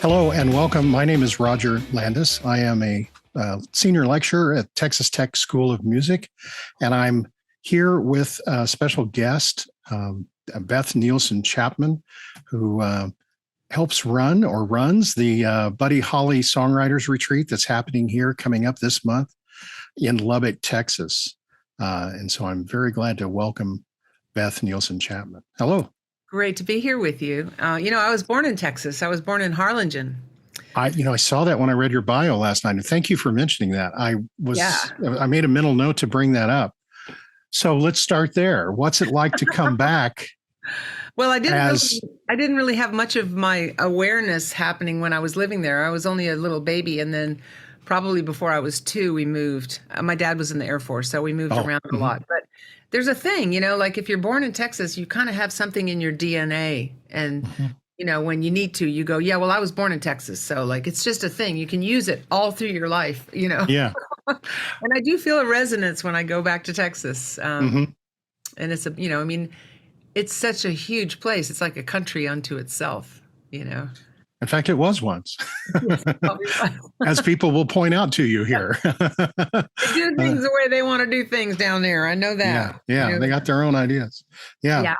Hello and welcome. My name is Roger Landis. I am a senior lecturer at Texas Tech School of Music, and I'm here with a special guest, Beth Nielsen Chapman, who helps runs the Buddy Holly Songwriters Retreat that's happening here coming up this month in Lubbock, Texas. And so I'm very glad to welcome Beth Nielsen Chapman. Hello. Great to be here with you. I was born in Texas. I was born in Harlingen. I saw that when I read your bio last night, and thank you for mentioning that. I made a mental note to bring that up. So let's start there. What's it like to come back? Well, I didn't really have much of my awareness happening when I was living there. I was only a little baby, and then probably before I was 2, we moved. My dad was in the Air Force, so we moved around a lot. But there's a thing, like if you're born in Texas, you kind of have something in your DNA. And, when you need to, you go, yeah, well, I was born in Texas. So like, it's just a thing. You can use it all through your life, Yeah. And I do feel a resonance when I go back to Texas. And it's it's such a huge place. It's like a country unto itself, In fact, it was once, as people will point out to you here. They do things the way they want to do things down there. I know that. Yeah, they got their own ideas. Yeah.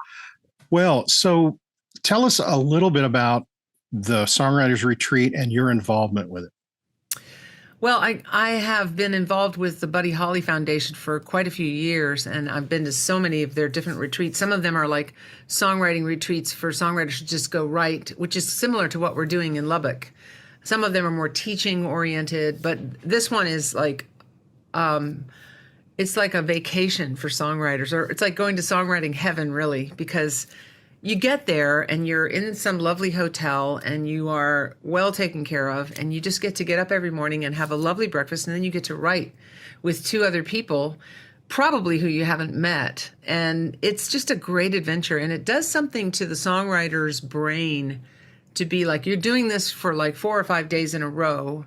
Well, so tell us a little bit about the Songwriters Retreat and your involvement with it. Well, I have been involved with the Buddy Holly Foundation for quite a few years, and I've been to so many of their different retreats. Some of them are like songwriting retreats for songwriters to just go write, which is similar to what we're doing in Lubbock. Some of them are more teaching oriented, but this one is like, it's like a vacation for songwriters, or it's like going to songwriting heaven, really, because you get there and you're in some lovely hotel and you are well taken care of, and you just get to get up every morning and have a lovely breakfast, and then you get to write with 2 other people, probably who you haven't met. And it's just a great adventure, and it does something to the songwriter's brain to be like, you're doing this for like 4 or 5 days in a row,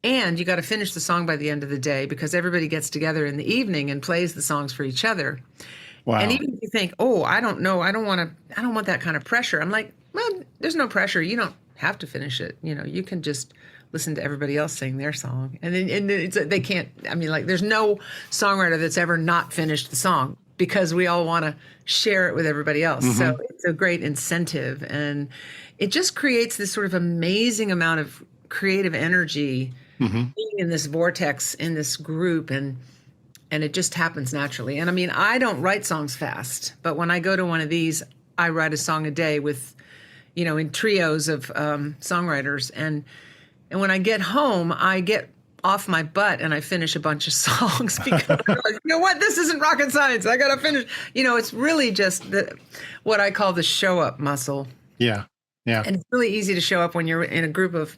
and you got to finish the song by the end of the day, because everybody gets together in the evening and plays the songs for each other. Wow. And even if you think, oh, I don't know, I don't want that kind of pressure. I'm like, well, there's no pressure. You don't have to finish it. You can just listen to everybody else sing their song. And then they can't, there's no songwriter that's ever not finished the song, because we all want to share it with everybody else. Mm-hmm. So it's a great incentive. And it just creates this sort of amazing amount of creative energy being in this vortex, in this group. And it just happens naturally. And I don't write songs fast, but when I go to one of these, I write a song a day with, in trios of songwriters. And when I get home, I get off my butt and I finish a bunch of songs, because I'm like, you know what, this isn't rocket science. I got to finish. It's really just what I call the show up muscle. Yeah. Yeah. And it's really easy to show up when you're in a group of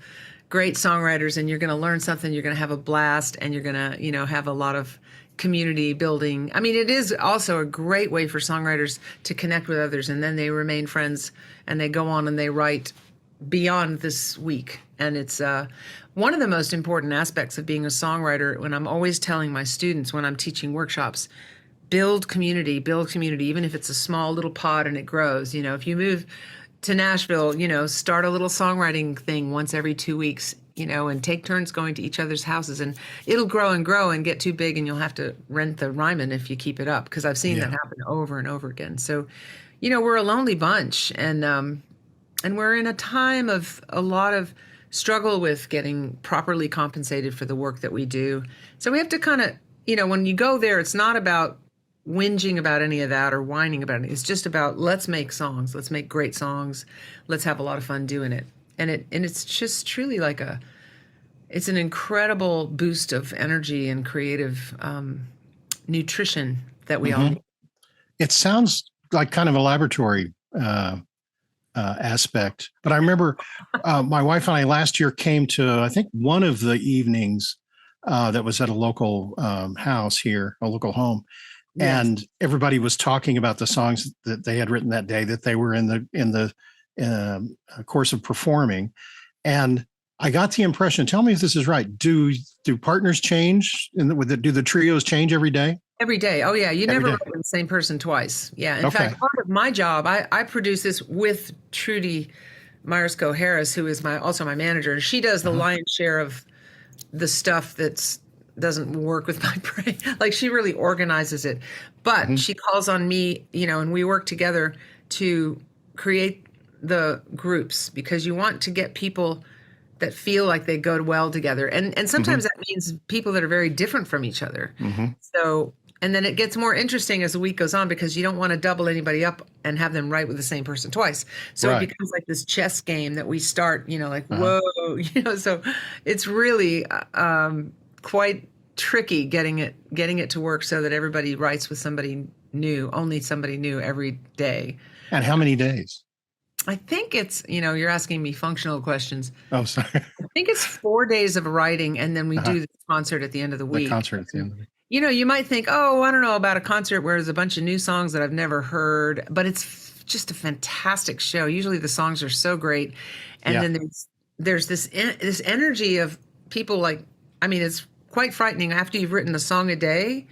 great songwriters, and you're going to learn something, you're going to have a blast, and you're going to, have a lot of community building. It is also a great way for songwriters to connect with others, and then they remain friends, and they go on and they write beyond this week. And it's one of the most important aspects of being a songwriter, when I'm always telling my students when I'm teaching workshops, build community, even if it's a small little pod and it grows. If you move to Nashville, start a little songwriting thing once every 2 weeks, and take turns going to each other's houses, and it'll grow and get too big, and you'll have to rent the Ryman if you keep it up, because I've seen that happen over and over again. So, we're a lonely bunch, and we're in a time of a lot of struggle with getting properly compensated for the work that we do. So we have to kind of, when you go there, it's not about whinging about any of that or whining about it. It's just about, let's make songs, let's make great songs, let's have a lot of fun doing it. And it's just truly like it's an incredible boost of energy and creative nutrition that we all need. It sounds like kind of a laboratory aspect, but I remember my wife and I last year came to, I think, one of the evenings that was at a local house here, a local home. Yes. And everybody was talking about the songs that they had written that day that they were in the course of performing. And I got the impression, tell me if this is right, do partners change? Do the trios change every day? Every day. Oh, yeah. You never write with the same person twice. Yeah. In fact, part of my job, I produce this with Trudy Myers Harris, who is also my manager, and she does the lion's share of the stuff that's doesn't work with my brain. Like she really organizes it, but she calls on me, and we work together to create the groups, because you want to get people that feel like they go well together. And sometimes that means people that are very different from each other. So, and then it gets more interesting as the week goes on, because you don't want to double anybody up and have them write with the same person twice. So it becomes like this chess game that we start, like, whoa, so it's really quite tricky getting it to work so that everybody writes with only somebody new every day. And how many days? I think it's, you're asking me functional questions. Oh, sorry. I think it's 4 days of writing, and then we do the concert at the end of the week. The concert at the end of the week. You might think, oh, I don't know about a concert where there's a bunch of new songs that I've never heard, but it's just a fantastic show. Usually the songs are so great. And then there's this energy of people it's quite frightening. After you've written a song a day,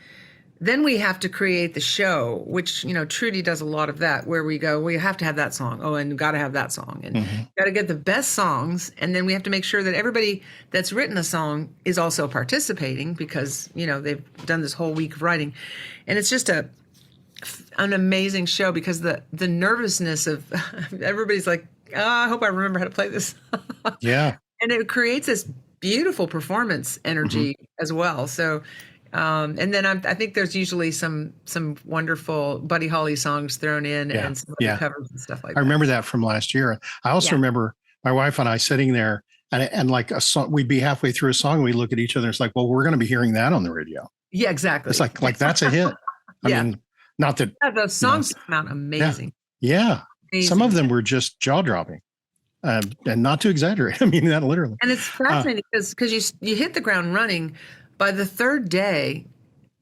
then we have to create the show, which, Trudy does a lot of that, where we go, we have to have that song. Oh, and got to have that song. And got to get the best songs. And then we have to make sure that everybody that's written a song is also participating, because, they've done this whole week of writing. And it's just an amazing show, because the nervousness of everybody's like, oh, I hope I remember how to play this. Yeah. And it creates this beautiful performance energy as well. So, and then I think there's usually some wonderful Buddy Holly songs thrown in and some other covers and stuff like that. I remember that from last year. I also remember my wife and I sitting there and like a song, we'd be halfway through a song and we'd look at each other. It's like, well, we're going to be hearing that on the radio. Yeah, exactly. It's like that's a hit. I mean, not that. Yeah, those songs come out amazing. Yeah. Amazing. Some of them were just jaw dropping. And not to exaggerate. I mean that literally. And it's fascinating because you hit the ground running. By the third day,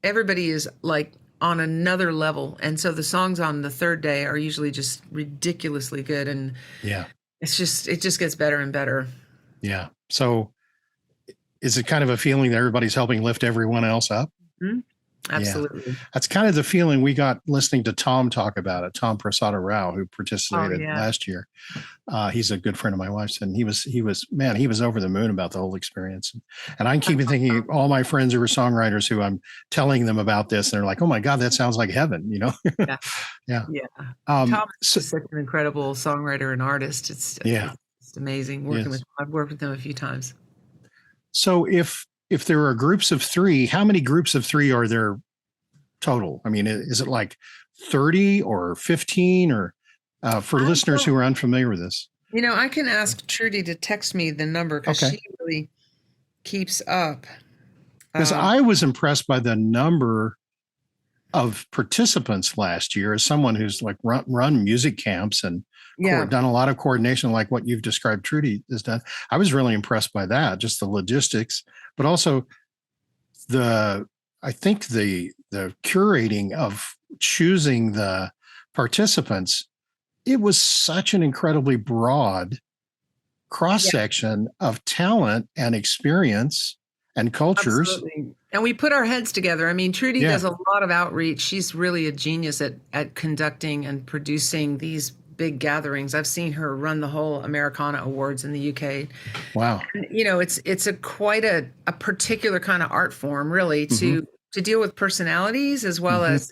everybody is like on another level. And so the songs on the third day are usually just ridiculously good. And it just gets better and better. Yeah. So is it kind of a feeling that everybody's helping lift everyone else up? Mm-hmm. Absolutely. Yeah. That's kind of the feeling we got listening to Tom talk about it. Tom Prasada Rao, who participated last year. He's a good friend of my wife's, and he was over the moon about the whole experience. And I keep thinking all my friends who are songwriters who I'm telling them about this, and they're like, oh my God, that sounds like heaven, Yeah. Tom is such an incredible songwriter and artist. It's amazing working with him. I've worked with him a few times. So if there are groups of three, how many groups of three are there total? I mean, is it like 30 or 15 or for listeners who are unfamiliar with this? I can ask Trudy to text me the number because she really keeps up. Because I was impressed by the number of participants last year as someone who's like run music camps and done a lot of coordination like what you've described Trudy has done. I was really impressed by that, just the logistics, but also I think the curating of choosing the participants. It was such an incredibly broad cross-section of talent and experience and cultures. Absolutely. And we put our heads together. I mean, Trudy does a lot of outreach. She's really a genius at conducting and producing these big gatherings. I've seen her run the whole Americana Awards in the UK. Wow. And, it's quite a particular kind of art form, really, to deal with personalities as well as,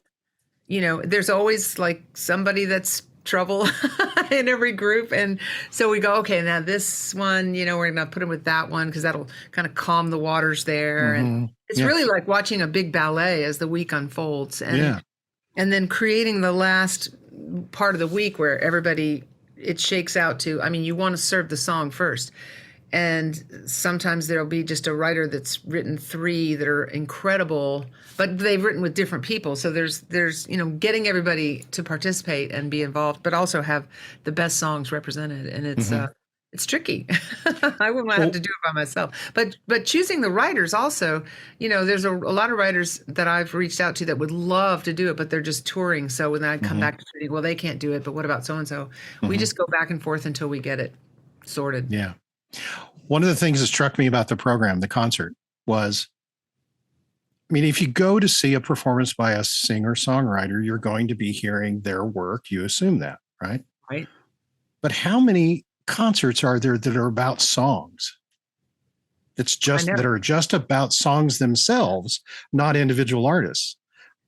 there's always like somebody that's trouble in every group. And so we go, okay, now this one, we're going to put him with that one because that'll kind of calm the waters there. And it's really like watching a big ballet as the week unfolds. And then creating the last part of the week where it shakes out to, you want to serve the song first. And sometimes there'll be just a writer that's written 3 that are incredible, but they've written with different people. So there's getting everybody to participate and be involved, but also have the best songs represented. And it's tricky. I wouldn't have to do it by myself. But choosing the writers also, there's a lot of writers that I've reached out to that would love to do it, but they're just touring. So when I come back to Trudy, well, they can't do it, but what about so-and-so? We just go back and forth until we get it sorted. Yeah. One of the things that struck me about the program, the concert, was, if you go to see a performance by a singer-songwriter, you're going to be hearing their work. You assume that, right? Right. But how many concerts are there that are about songs? It's just that are just about songs themselves, not individual artists.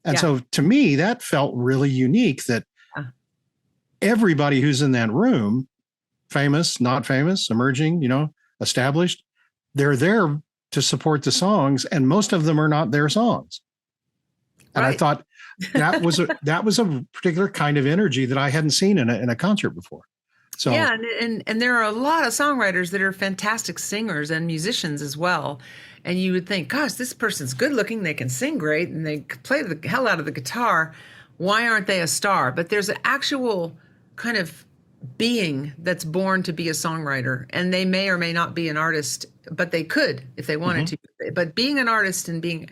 And so to me, that felt really unique that everybody who's in that room, famous, not famous, emerging, established, they're there to support the songs, and most of them are not their songs. And I thought that was a particular kind of energy that I hadn't seen in a concert before. So yeah, and there are a lot of songwriters that are fantastic singers and musicians as well. And you would think, gosh, this person's good looking, they can sing great, and they play the hell out of the guitar. Why aren't they a star? But there's an actual kind of being that's born to be a songwriter, and they may or may not be an artist, but they could if they wanted to. But being an artist and being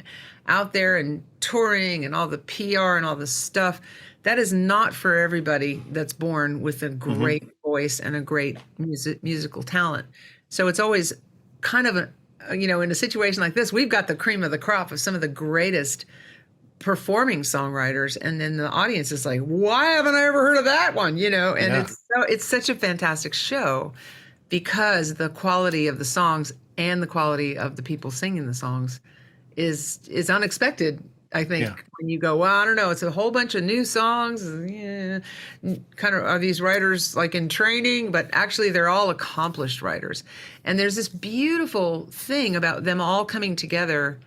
out there and touring and all the PR and all the stuff, that is not for everybody that's born with a great voice and a great musical talent. So it's always kind of in a situation like this, we've got the cream of the crop of some of the greatest performing songwriters, and then the audience is like, why haven't I ever heard of that one? And it's such a fantastic show because the quality of the songs and the quality of the people singing the songs is unexpected. I think when you go, well, I don't know, it's a whole bunch of new songs. Yeah, kind of are these writers like in training, but actually they're all accomplished writers. And there's this beautiful thing about them all coming together.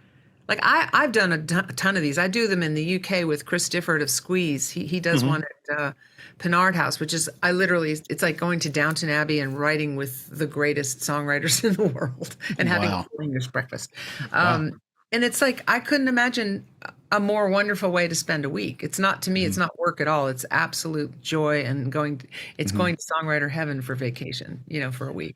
Like I've done a ton of these. I do them in the UK with Chris Difford of Squeeze. He does one at Pinard House, which is it's like going to Downton Abbey and writing with the greatest songwriters in the world and having a full English breakfast. And it's like, I couldn't imagine a more wonderful way to spend a week. It's not, to me, it's not work at all. It's absolute joy and going to songwriter heaven for vacation, for a week.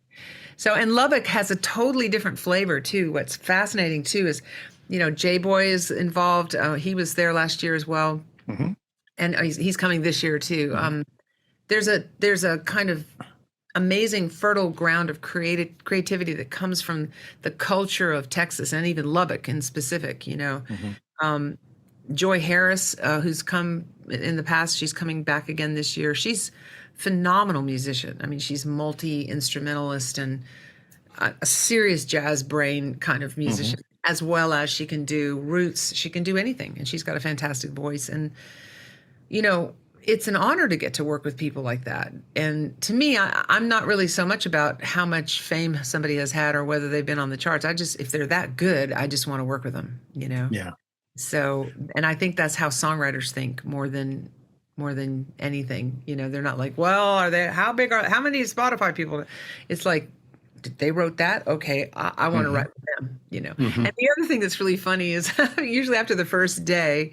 So, and Lubbock has a totally different flavor too. What's fascinating too is, J-Boy is involved. He was there last year as well. And he's coming this year too. There's a kind of amazing fertile ground of creativity that comes from the culture of Texas and even Lubbock in specific, Joy Harris, who's come in the past, she's coming back again this year. She's a phenomenal musician. I mean, she's multi-instrumentalist and a serious jazz brain kind of musician, as well as she can do roots. She can do anything, and she's got a fantastic voice. And, it's an honor to get to work with people like that. And to me, I'm not really so much about how much fame somebody has had or whether they've been on the charts. If they're that good, I just want to work with them, Yeah. So, and I think that's how songwriters think more than anything. They're not like, well, how many Spotify people? It's like, they wrote that? Okay, I want to write with them, And the other thing that's really funny is usually after the first day,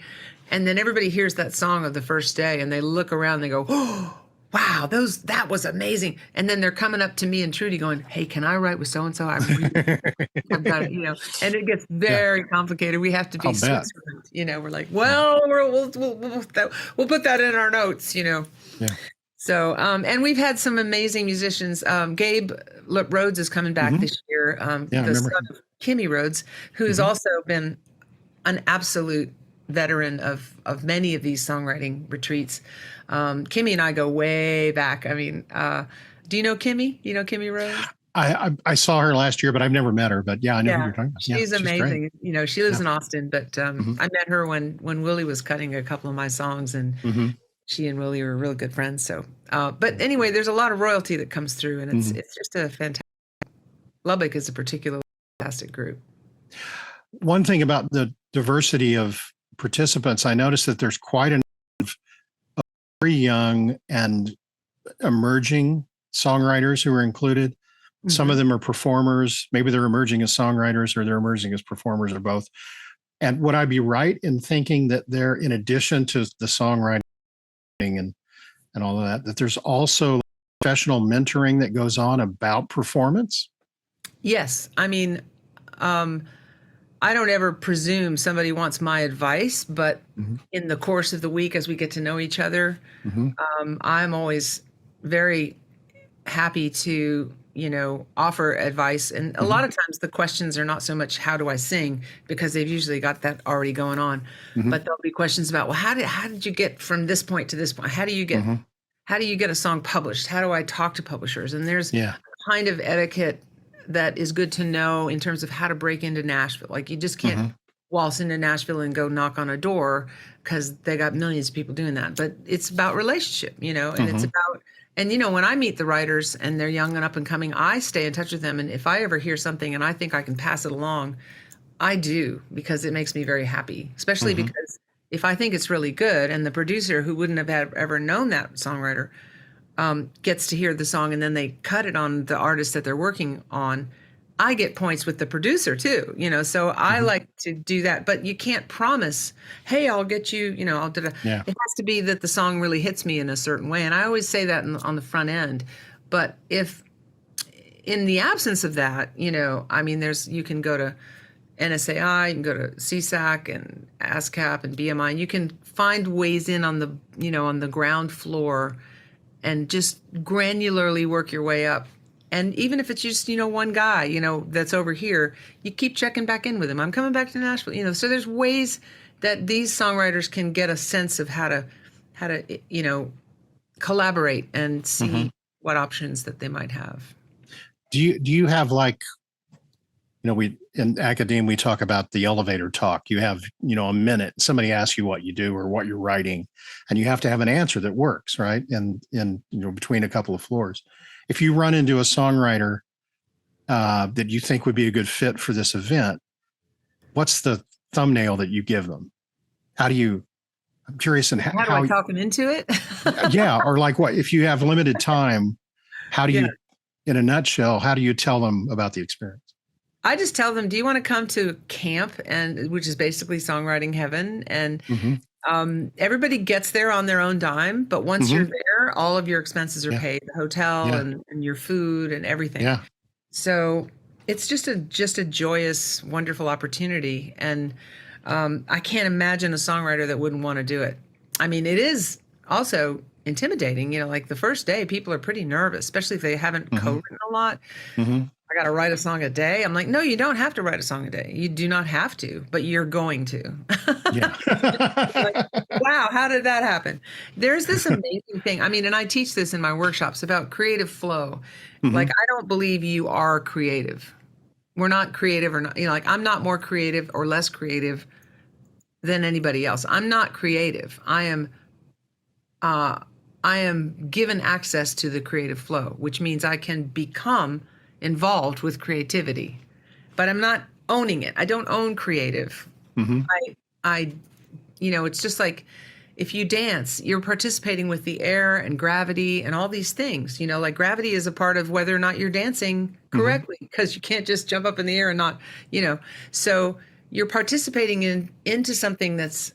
and then everybody hears that song of the first day and they look around and they go, oh, wow, that was amazing. And then they're coming up to me and Trudy going, hey, can I write with so-and-so? I've got it, and it gets very complicated. We have to be Switzerland, we're like, well, we'll put that in our notes, Yeah. So, and we've had some amazing musicians. Gabe Rhodes is coming back this year. The son of Kimmy Rhodes, who's also been an absolute veteran of many of these songwriting retreats. Kimmy and I go way back. I mean, do you know Kimmy? You know Kimmy Rhodes? I saw her last year, but I've never met her. But yeah, I know who you're talking about. She's amazing. She lives in Austin, but I met her when Willie was cutting a couple of my songs, and she and Willie were real good friends. So, but anyway, there's a lot of royalty that comes through, and it's just a fantastic. Lubbock is a particularly fantastic group. One thing about the diversity of participants, I noticed that there's quite a number of very young and emerging songwriters who are included. Some of them are performers. Maybe they're emerging as songwriters or they're emerging as performers or both. And would I be right in thinking that they're, in addition to the songwriting and all of that there's also professional mentoring that goes on about performance? Yes. I mean, I don't ever presume somebody wants my advice, but in the course of the week, as we get to know each other, I'm always very happy to, offer advice. And a lot of times the questions are not so much, how do I sing? Because they've usually got that already going on. But there'll be questions about, well, how did you get from this point to this point? How how do you get a song published? How do I talk to publishers? And there's Yeah. kind of etiquette that is good to know in terms of how to break into Nashville. Like you just can't Mhm. waltz into Nashville and go knock on a door because they got millions of people doing that. But it's about relationship, and it's Mhm. about, and when I meet the writers and they're young and up and coming, I stay in touch with them. And if I ever hear something and I think I can pass it along, I do, because it makes me very happy, especially Mhm. because if I think it's really good and the producer who wouldn't have ever known that songwriter gets to hear the song and then they cut it on the artist that they're working on, I get points with the producer too, so I Mhm. like to do that. But you can't promise, hey, I'll get you, I'll do that. Yeah. It has to be that the song really hits me in a certain way. And I always say that on the front end. But if in the absence of that, I mean, you can go to NSAI, you can go to CSAC and ASCAP and BMI. You can find ways in on the ground floor and just granularly work your way up. And even if it's just, one guy, that's over here, you keep checking back in with him. I'm coming back to Nashville, so there's ways that these songwriters can get a sense of how to collaborate and Mhm. see what options that they might have. Do you have like, we in academia, we talk about the elevator talk. You have, a minute, somebody asks you what you do or what you're writing, and you have to have an answer that works, right? And between a couple of floors. If you run into a songwriter that you think would be a good fit for this event, what's the thumbnail that you give them? I'm curious in How do I talk them into it? yeah, or like what, if you have limited time, how do Yeah. you, in a nutshell, how do you tell them about the experience? I just tell them, do you want to come to camp, which is basically songwriting heaven? And Mm-hmm. everybody gets there on their own dime, but once you're Mm-hmm. there, all of your expenses are Yeah. paid, the hotel Yeah. and your food and everything. Yeah. So it's just a joyous, wonderful opportunity. And I can't imagine a songwriter that wouldn't want to do it. I mean, it is also intimidating, like the first day, people are pretty nervous, especially if they haven't Mm-hmm. co-written a lot. Mm-hmm. I got to write a song a day. I'm like, no, you don't have to write a song a day. You do not have to, but you're going to. Yeah. Like, wow, how did that happen? There's this amazing thing. I mean, and I teach this in my workshops about creative flow. Like, Mm-hmm. I don't believe you are creative. We're not creative or not, like I'm not more creative or less creative than anybody else. I'm not creative. I am given access to the creative flow, which means I can become involved with creativity, but I'm not owning it. I don't own creative. Mm-hmm. I, it's just like if you dance, you're participating with the air and gravity and all these things, like gravity is a part of whether or not you're dancing correctly, because you can't just jump up in the air and not, so you're participating into something that's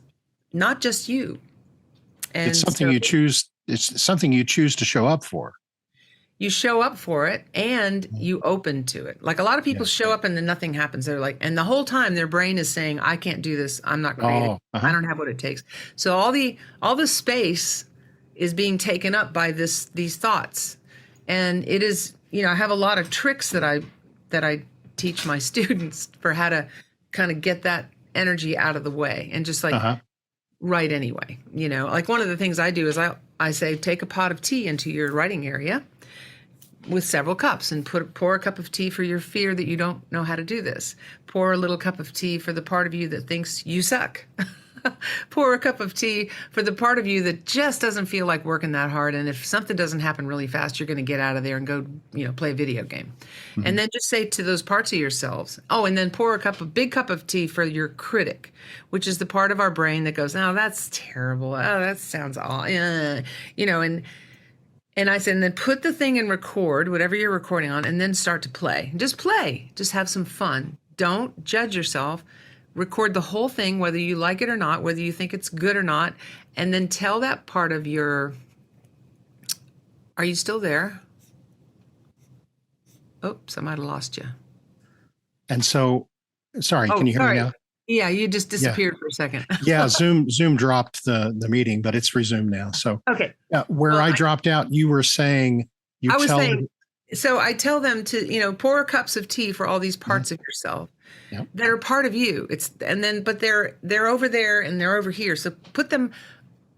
not just you. It's And something so you choose. It's something you choose to show up for. you show up for it and you open to it. Like a lot of people Yeah. show up and then nothing happens. They're like, and the whole time their brain is saying, I can't do this. I'm not creative. Oh, I don't have what it takes. So all the space is being taken up by these thoughts. And it is, I have a lot of tricks that I teach my students for how to kind of get that energy out of the way and just like Uh-huh. write anyway. Like one of the things I do is I say, take a pot of tea into your writing area with several cups and pour a cup of tea for your fear that you don't know how to do this. Pour a little cup of tea for the part of you that thinks you suck. Pour a cup of tea for the part of you that just doesn't feel like working that hard. And if something doesn't happen really fast, you're going to get out of there and go, play a video game. Mm-hmm. And then just say to those parts of yourselves, oh, and then pour a big cup of tea for your critic, which is the part of our brain that goes, oh, that's terrible. Oh, that sounds awful. And I said, and then put the thing and record whatever you're recording on, and then start to play. Just play. Just have some fun. Don't judge yourself. Record the whole thing, whether you like it or not, whether you think it's good or not, and then tell that part of your. Are you still there? Oops, I might have lost you. And so, sorry, can you hear me now? Yeah, you just disappeared for a second. Yeah, Zoom dropped the meeting, but it's resumed now. So Okay. where I dropped out, you were saying so I tell them to, pour cups of tea for all these parts of yourself that are part of you. But they're over there and they're over here. So put them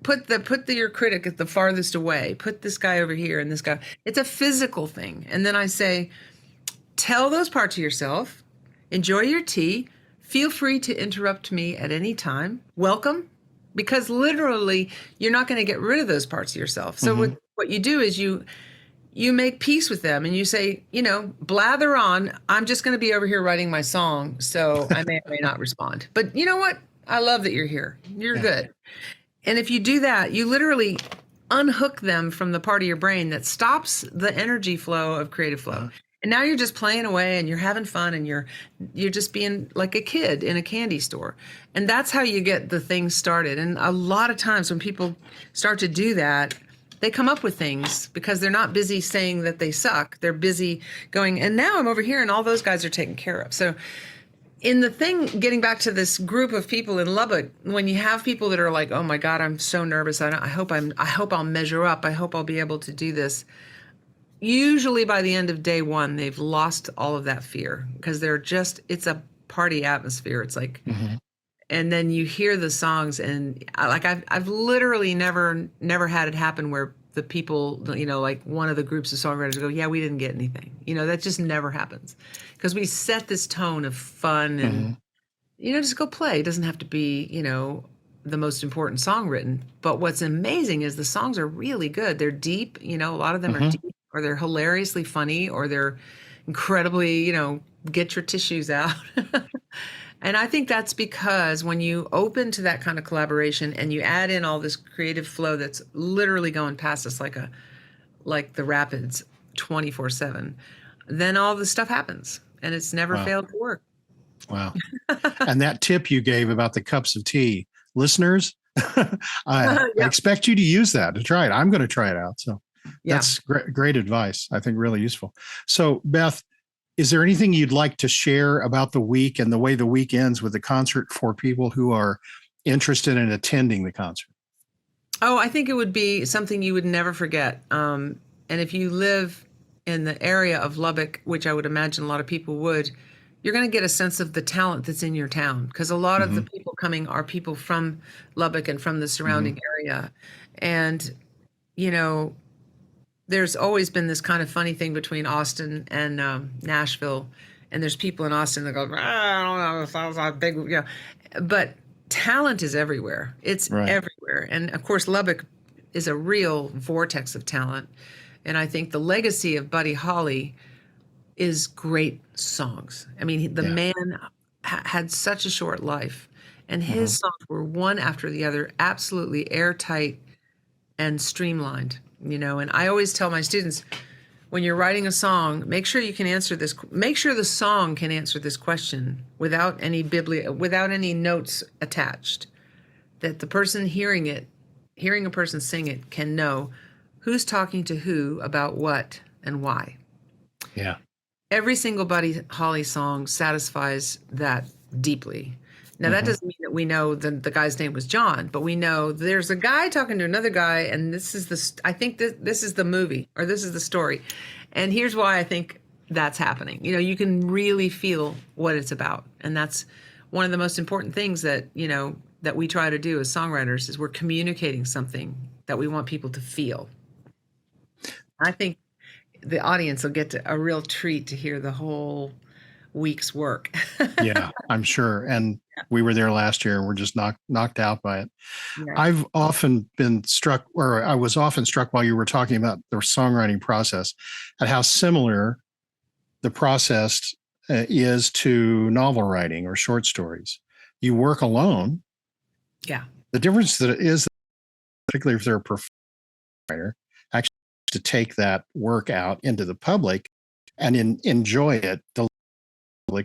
your critic at the farthest away. Put this guy over here and this guy. It's a physical thing. And then I say, tell those parts of yourself. Enjoy your tea. Feel free to interrupt me at any time. Welcome, because literally you're not going to get rid of those parts of yourself. So what you do is you make peace with them and you say, blather on. I'm just going to be over here writing my song, so I may or may not respond. But you know what? I love that you're here. You're good. And if you do that, you literally unhook them from the part of your brain that stops the energy flow of creative flow. And now you're just playing away and you're having fun and you're just being like a kid in a candy store. And that's how you get the thing started. And a lot of times when people start to do that, they come up with things because they're not busy saying that they suck. They're busy going, and now I'm over here and all those guys are taken care of. So in the thing, getting back to this group of people in Lubbock, when you have people that are like, oh my God, I'm so nervous. I hope I'll measure up. I hope I'll be able to do this. Usually by the end of day one, they've lost all of that fear because it's a party atmosphere. It's like, and then you hear the songs and like, I've literally never had it happen where the people, like one of the groups of songwriters go, yeah, we didn't get anything. That just never happens because we set this tone of fun and, just go play. It doesn't have to be, the most important song written. But what's amazing is the songs are really good. They're deep, a lot of them are deep, or they're hilariously funny, or they're incredibly, get your tissues out. And I think that's because when you open to that kind of collaboration and you add in all this creative flow that's literally going past us like the rapids 24/7, then all this stuff happens and it's never failed to work. Wow. And that tip you gave about the cups of tea, listeners, I expect you to use that, to try it. I'm going to try it out. So that's great advice. I think really useful. So Beth, is there anything you'd like to share about the week and the way the week ends with the concert for people who are interested in attending the concert? Oh, I think it would be something you would never forget. And if you live in the area of Lubbock, which I would imagine a lot of people would, you're going to get a sense of the talent that's in your town, because a lot of the people coming are people from Lubbock and from the surrounding area. And, there's always been this kind of funny thing between Austin and Nashville. And there's people in Austin that go, I don't know, it sounds like big, but talent is everywhere. It's everywhere. And of course, Lubbock is a real vortex of talent. And I think the legacy of Buddy Holly is great songs. I mean, the man had such a short life, and his songs were one after the other, absolutely airtight and streamlined, and I always tell my students, when you're writing a song, make sure the song can answer this question without any notes attached, that the person hearing a person sing it can know who's talking to who about what and why. Yeah. Every single Buddy Holly song satisfies that deeply. Now, that doesn't mean that we know the guy's name was John, but we know there's a guy talking to another guy, and this is this is the movie, or this is the story. And here's why I think that's happening. You can really feel what it's about. And that's one of the most important things that, that we try to do as songwriters, is we're communicating something that we want people to feel. I think the audience will get a real treat to hear the whole week's work. Yeah, I'm sure. And we were there last year and we're just knocked out by it. Yeah. I've often been struck, or I was often struck while you were talking about the songwriting process, at how similar the process is to novel writing or short stories. You work alone. Yeah. The difference that is, particularly if they're a professional writer, actually to take that work out into the public and enjoy it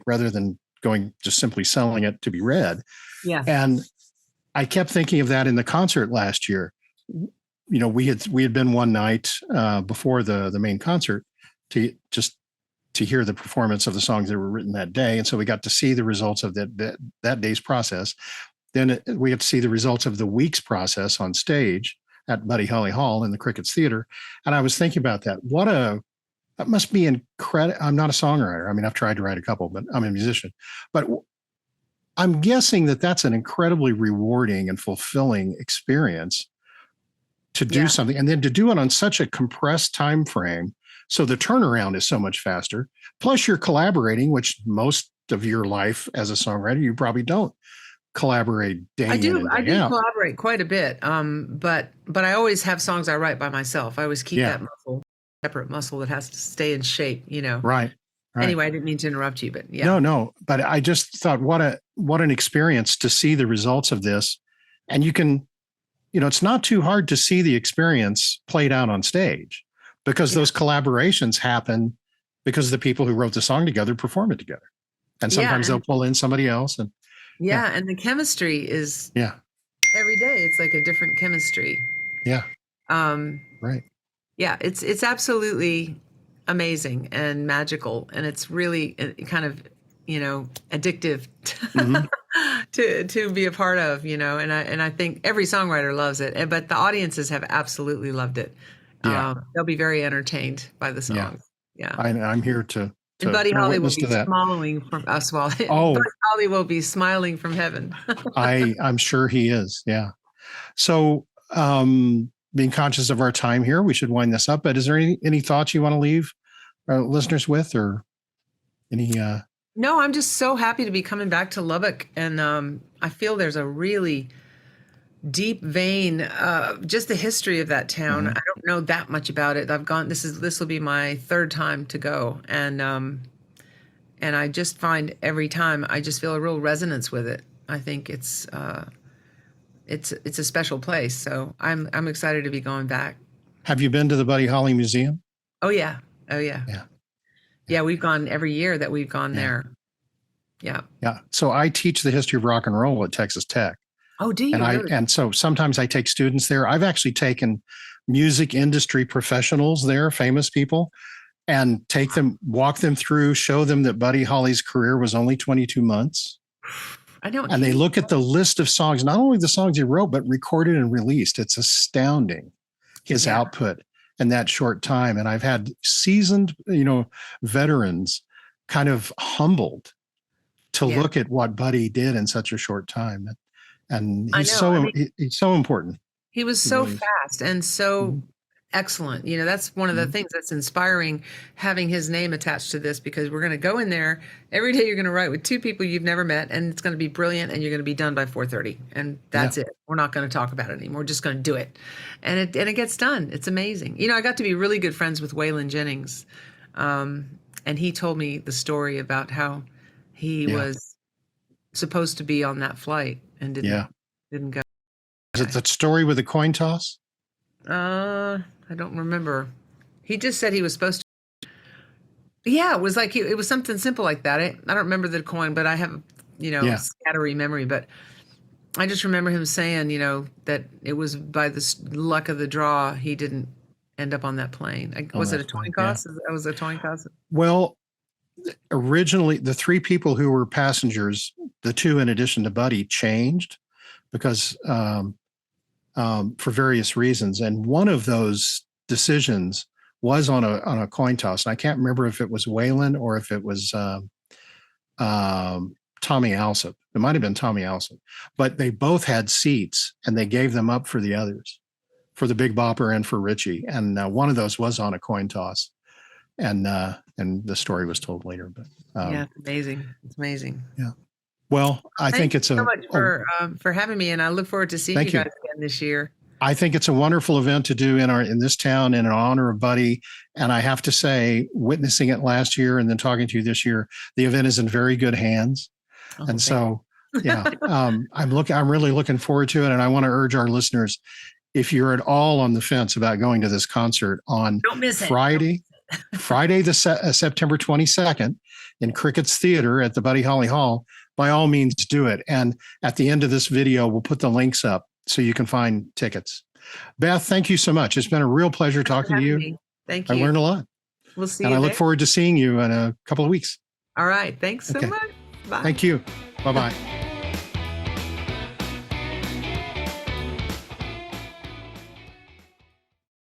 rather than going just simply selling it to be read. Yeah. And I kept thinking of that in the concert last year. We had been one night before the main concert to hear the performance of the songs that were written that day. And so we got to see the results of that day's process. Then we got to see the results of the week's process on stage at Buddy Holly Hall in the Crickets Theater. And I was thinking about that. That must be incredible. I'm not a songwriter. I mean, I've tried to write a couple, but I'm a musician. But I'm guessing that that's an incredibly rewarding and fulfilling experience to do Yeah. something, and then to do it on such a compressed time frame. So the turnaround is so much faster. Plus you're collaborating, which most of your life as a songwriter, you probably don't collaborate day I in do. and I day do out. collaborate quite a bit. But I always have songs I write by myself. I always keep Yeah. that separate muscle that has to stay in shape, Right. Right. Anyway, I didn't mean to interrupt you, but yeah. No. But I just thought, what an experience to see the results of this. And you can, it's not too hard to see the experience played out on stage, because those collaborations happen because the people who wrote the song together perform it together. And sometimes they'll pull in somebody else. And and the chemistry is every day. It's like a different chemistry. Yeah. Right. Yeah, it's absolutely amazing and magical, and it's really kind of, addictive to be a part of, and I think every songwriter loves it, but the audiences have absolutely loved it. They'll be very entertained by the songs. Yeah. I'm here to and Buddy Holly will witness be to that. smiling from us while Buddy Holly will be smiling from heaven. I'm sure he is. Yeah. So, being conscious of our time here, we should wind this up. But is there any thoughts you want to leave our listeners with, or any? No, I'm just so happy to be coming back to Lubbock, and I feel there's a really deep vein, just the history of that town. I don't know that much about it. I've gone. This will be my third time to go, and I just find every time I just feel a real resonance with it. I think it's a special place. So I'm excited to be going back. Have you been to the Buddy Holly Museum? Oh yeah. Yeah, we've gone every year that we've gone there. Yeah. So I teach the history of rock and roll at Texas Tech. Oh, do you? And so sometimes I take students there. I've actually taken music industry professionals there, famous people, and walk them through, show them that Buddy Holly's career was only 22 months. And they look at the list of songs, not only the songs he wrote, but recorded and released. It's astounding, his output in that short time. And I've had seasoned, veterans kind of humbled to look at what Buddy did in such a short time. And he's so important. He was so fast and so excellent. That's one of the things that's inspiring, having his name attached to this, because we're going to go in there every day. You're going to write with two people you've never met, and it's going to be brilliant, and you're going to be done by 4:30, and that's it. We're not going to talk about it anymore. We're just going to do it, and it gets done. It's amazing. I got to be really good friends with Waylon Jennings, and he told me the story about how he was supposed to be on that flight and didn't go. Is it that story with the coin toss? I don't remember. He just said he was supposed to. Yeah, it was like it was something simple like that. I don't remember the coin, but I have scattery memory. But I just remember him saying, that it was by the luck of the draw he didn't end up on that plane. Was it a coin toss? That was a coin toss. Well, originally the three people who were passengers, the two in addition to Buddy, changed because for various reasons, and one of those decisions was on a coin toss. And I can't remember if it was Waylon or if it was Tommy Alsop. It might have been Tommy Alsop, but they both had seats and they gave them up for the others, for the Big Bopper and for Richie. And one of those was on a coin toss, and the story was told later. But it's amazing. It's amazing. Yeah. Well, I think it's so much for having me, and I look forward to seeing you guys again this year. I think it's a wonderful event to do in this town in honor of Buddy. And I have to say, witnessing it last year and then talking to you this year, the event is in very good hands. And so, I'm really looking forward to it. And I want to urge our listeners, if you're at all on the fence about going to this concert on Friday, September 22nd in Crickett's Theater at the Buddy Holly Hall, by all means do it. And at the end of this video, we'll put the links up so you can find tickets. Beth, thank you so much. It's been a real pleasure talking to you. Thank you. I learned a lot. We'll see you. And I look forward to seeing you in a couple of weeks. All right. Thanks so much. Bye. Thank you. Bye-bye.